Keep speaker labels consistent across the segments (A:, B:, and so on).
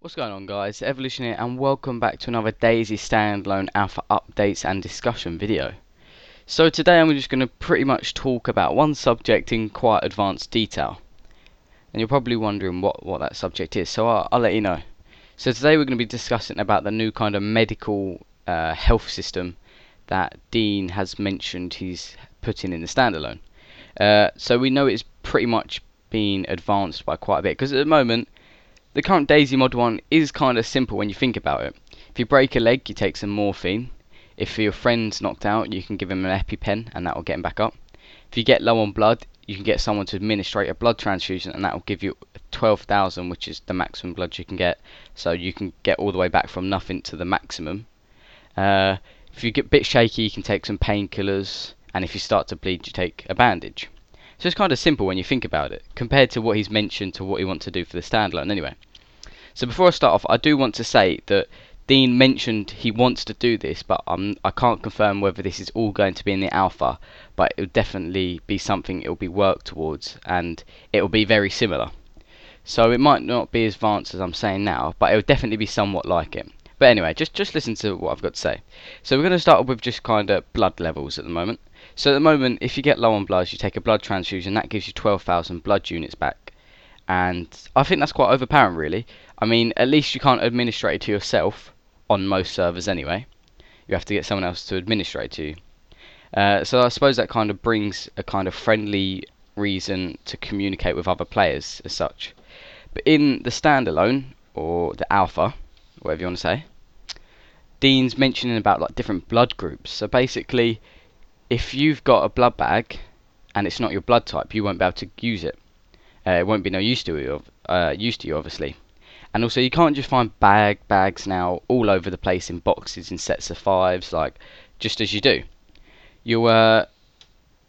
A: What's going on, guys? Evolution here, and welcome back to another DayZ Standalone Alpha updates and discussion video. So today I'm just going to pretty much talk about one subject in quite advanced detail. And you're probably wondering what that subject is, so I'll let you know. So today we're going to be discussing about the new kind of medical health system that Dean has mentioned he's putting in the Standalone. So we know it's pretty much been advanced by quite a bit, because at the moment the current DayZ Mod 1 is kind of simple when you think about it. If you break a leg, you take some morphine. If your friend's knocked out, you can give him an EpiPen and that will get him back up. If you get low on blood, you can get someone to administrate a blood transfusion and that will give you 12,000, which is the maximum blood you can get. So you can get all the way back from nothing to the maximum. If you get a bit shaky, you can take some painkillers, and if you start to bleed, you take a bandage. So it's kind of simple when you think about it, compared to what he's mentioned to what he wants to do for the standalone anyway. So before I start off, I do want to say that Dean mentioned he wants to do this, but I can't confirm whether this is all going to be in the alpha, but it will definitely be something it will be worked towards, and it will be very similar. So it might not be as advanced as I'm saying now, but it will definitely be somewhat like it. But anyway, just listen to what I've got to say. So we're going to start with just kind of blood levels at the moment. So at the moment, if you get low on blood, you take a blood transfusion, that gives you 12,000 blood units back. And I think that's quite overpowering, really. I mean, at least you can't administrate it to yourself, on most servers anyway. You have to get someone else to administrate to you. So I suppose that kind of brings a kind of friendly reason to communicate with other players as such. But in the standalone, or the alpha, whatever you want to say, Dean's mentioning about like different blood groups. So basically, if you've got a blood bag and it's not your blood type, you won't be able to use it. It won't be no use to you, obviously. And also, you can't just find bags now all over the place in boxes in sets of fives, like just as you do. You'll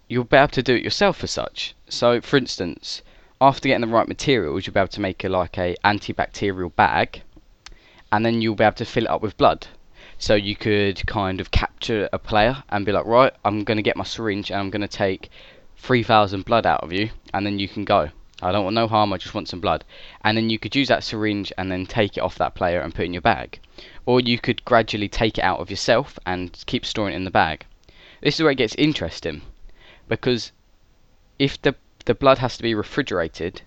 A: be able to do it yourself as such. So, for instance, after getting the right materials, you'll be able to make like a antibacterial bag, and then you'll be able to fill it up with blood. So you could kind of capture a player and be like, right, I'm going to get my syringe and I'm going to take 3,000 blood out of you, and then you can go. I don't want no harm, I just want some blood. And then you could use that syringe and then take it off that player and put it in your bag. Or you could gradually take it out of yourself and keep storing it in the bag. This is where it gets interesting, because if the blood has to be refrigerated,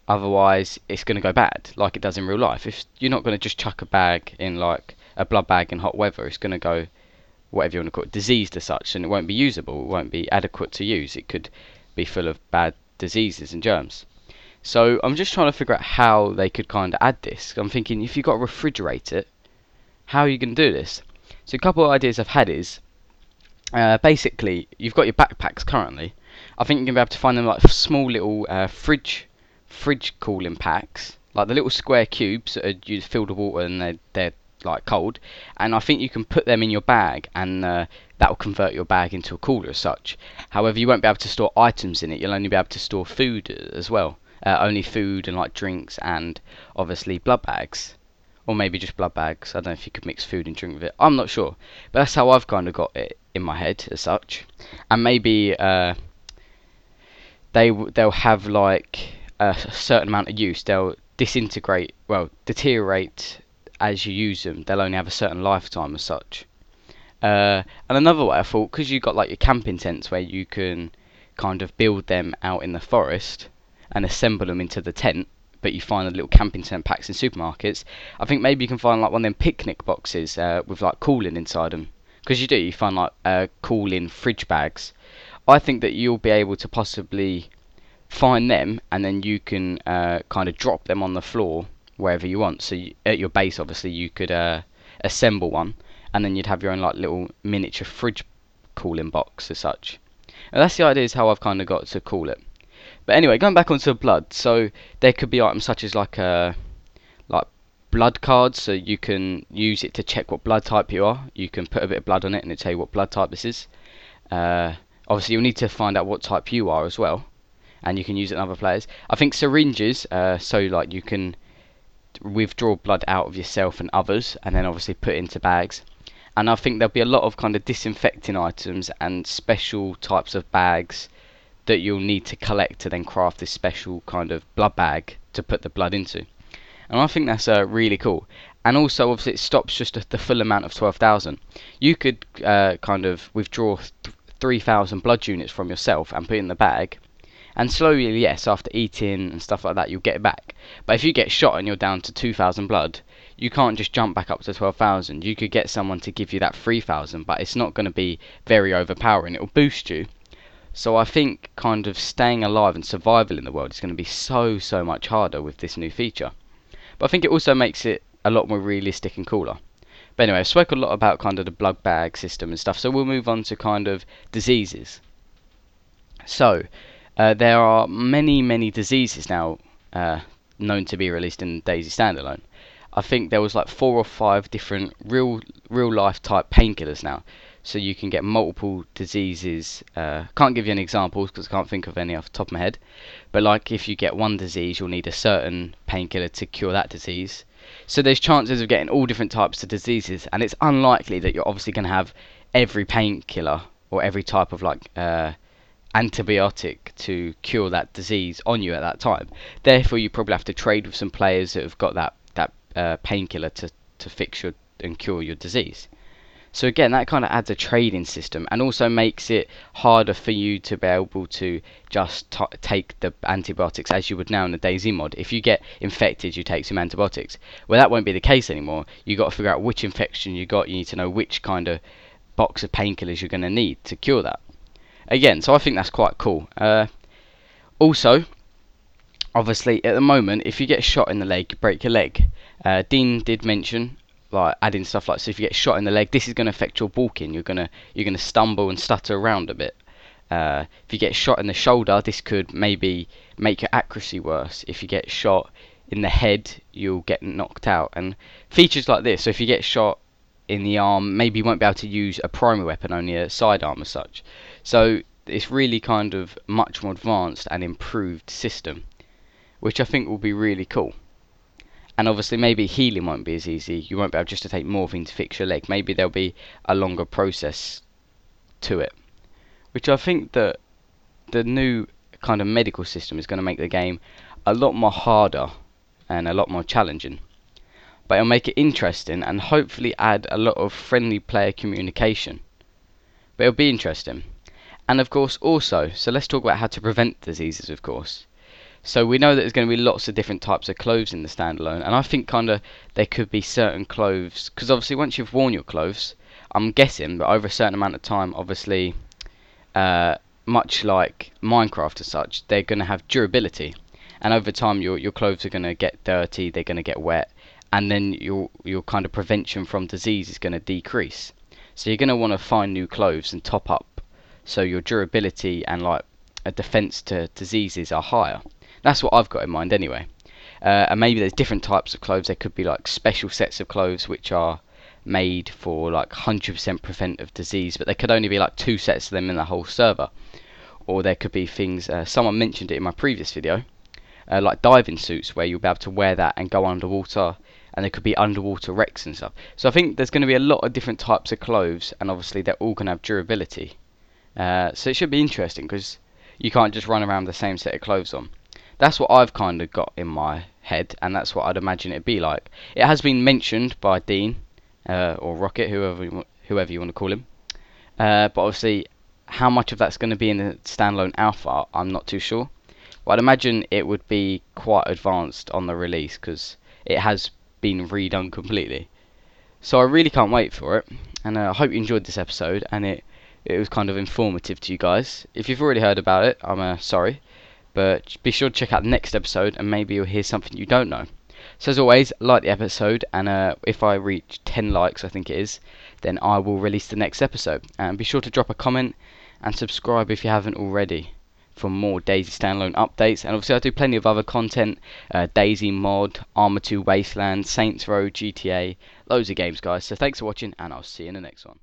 A: otherwise it's going to go bad, like it does in real life. If you're not going to just chuck a bag in, like a blood bag in hot weather, it's going to go, whatever you want to call it, diseased as such, and it won't be usable, it won't be adequate to use. It could be full of bad diseases and germs. So I'm just trying to figure out how they could kind of add this. I'm thinking, if you've got to refrigerate it, how are you going to do this? So a couple of ideas I've had is, basically, you've got your backpacks currently. I think you're going to be able to find them like small little fridge cooling packs, like the little square cubes that are filled with water and they're like cold, and I think you can put them in your bag, and that will convert your bag into a cooler as such. However, you won't be able to store items in it, you'll only be able to store food as well. Only food and like drinks and obviously blood bags, or maybe just blood bags. I don't know if you could mix food and drink with it, I'm not sure, but that's how I've kind of got it in my head as such. And maybe they'll have like a certain amount of use, they'll deteriorate as you use them. They'll only have a certain lifetime as such. And another way I thought, because you've got like your camping tents where you can kind of build them out in the forest and assemble them into the tent, but you find the little camping tent packs in supermarkets, I think maybe you can find like one of them picnic boxes with like cooling inside them. Because you find like cooling fridge bags. I think that you'll be able to possibly find them, and then you can kind of drop them on the floor wherever you want. So at your base, obviously, you could assemble one, and then you'd have your own like little miniature fridge cooling box as such. And that's the idea, is how I've kind of got to call it. But anyway, going back onto blood, so there could be items such as like blood cards, so you can use it to check what blood type you are. You can put a bit of blood on it and it'll tell you what blood type this is. Obviously, you'll need to find out what type you are as well, and you can use it in other players. I think syringes, so like you can withdraw blood out of yourself and others, and then obviously put it into bags. And I think there'll be a lot of kind of disinfecting items and special types of bags that you'll need to collect to then craft this special kind of blood bag to put the blood into. and I think that's really cool. And also, obviously, it stops just the full amount of 12,000. You could kind of withdraw 3,000 blood units from yourself and put it in the bag, and slowly, yes, after eating and stuff like that, you'll get it back. But if you get shot and you're down to 2,000 blood, you can't just jump back up to 12,000. You could get someone to give you that 3,000, but it's not going to be very overpowering. It will boost you. So I think kind of staying alive and survival in the world is going to be so much harder with this new feature. But I think it also makes it a lot more realistic and cooler. But anyway, I've spoken a lot about kind of the blood bag system and stuff, so we'll move on to kind of diseases. So, there are many diseases now known to be released in DayZ Standalone. I think there was like 4 or 5 different real life type painkillers now. So you can get multiple diseases. Can't give you any examples because I can't think of any off the top of my head. But like if you get one disease, you'll need a certain painkiller to cure that disease. So there's chances of getting all different types of diseases, and it's unlikely that you're obviously going to have every painkiller or every type of like antibiotic to cure that disease on you at that time. Therefore, you probably have to trade with some players that have got that painkiller to fix your and cure your disease. So again, that kind of adds a trading system and also makes it harder for you to be able to just take the antibiotics as you would now in the DayZ mod. If you get infected, you take some antibiotics. Well, that won't be the case anymore. You got to figure out which infection you got. You need to know which kind of box of painkillers you're going to need to cure that. Again, so I think that's quite cool. Also, obviously, at the moment, if you get shot in the leg, you break your leg. Dean did mention like adding stuff like, so if you get shot in the leg, this is going to affect your walking. You're gonna stumble and stutter around a bit. If you get shot in the shoulder, this could maybe make your accuracy worse. If you get shot in the head, you'll get knocked out. And features like this, so if you get shot in the arm, maybe you won't be able to use a primary weapon, only a sidearm as such. So it's really kind of much more advanced and improved system, which I think will be really cool. And obviously maybe healing won't be as easy. You won't be able just to take morphine to fix your leg. Maybe there'll be a longer process to it. Which I think that the new kind of medical system is going to make the game a lot more harder and a lot more challenging. But it'll make it interesting and hopefully add a lot of friendly player communication. But it'll be interesting. And of course also, so let's talk about how to prevent diseases, of course. So we know that there's going to be lots of different types of clothes in the standalone, and I think kind of there could be certain clothes, because obviously once you've worn your clothes, I'm guessing that over a certain amount of time, obviously, much like Minecraft as such, they're going to have durability, and over time your clothes are going to get dirty, they're going to get wet, and then your kind of prevention from disease is going to decrease. So you're going to want to find new clothes and top up, so your durability and like a defense to diseases are higher. That's what I've got in mind anyway. And maybe there's different types of clothes. There could be like special sets of clothes which are made for like 100% prevent of disease, but there could only be like 2 sets of them in the whole server. Or there could be things, someone mentioned it in my previous video, like diving suits where you'll be able to wear that and go underwater, and there could be underwater wrecks and stuff. So I think there's going to be a lot of different types of clothes, and obviously they're all going to have durability. So it should be interesting because you can't just run around with the same set of clothes on. That's what I've kind of got in my head, and that's what I'd imagine it'd be like. It has been mentioned by Dean, or Rocket, whoever you want to call him. But obviously, how much of that's going to be in the standalone alpha, I'm not too sure. But I'd imagine it would be quite advanced on the release, because it has been redone completely. So I really can't wait for it, and I hope you enjoyed this episode, and it was kind of informative to you guys. If you've already heard about it, I'm sorry. But be sure to check out the next episode and maybe you'll hear something you don't know. So as always, like the episode, and if I reach 10 likes, I think it is, then I will release the next episode. And be sure to drop a comment and subscribe if you haven't already for more DayZ Standalone updates. And obviously I do plenty of other content, DayZ Mod, Arma 2 Wasteland, Saints Row, GTA, loads of games guys. So thanks for watching and I'll see you in the next one.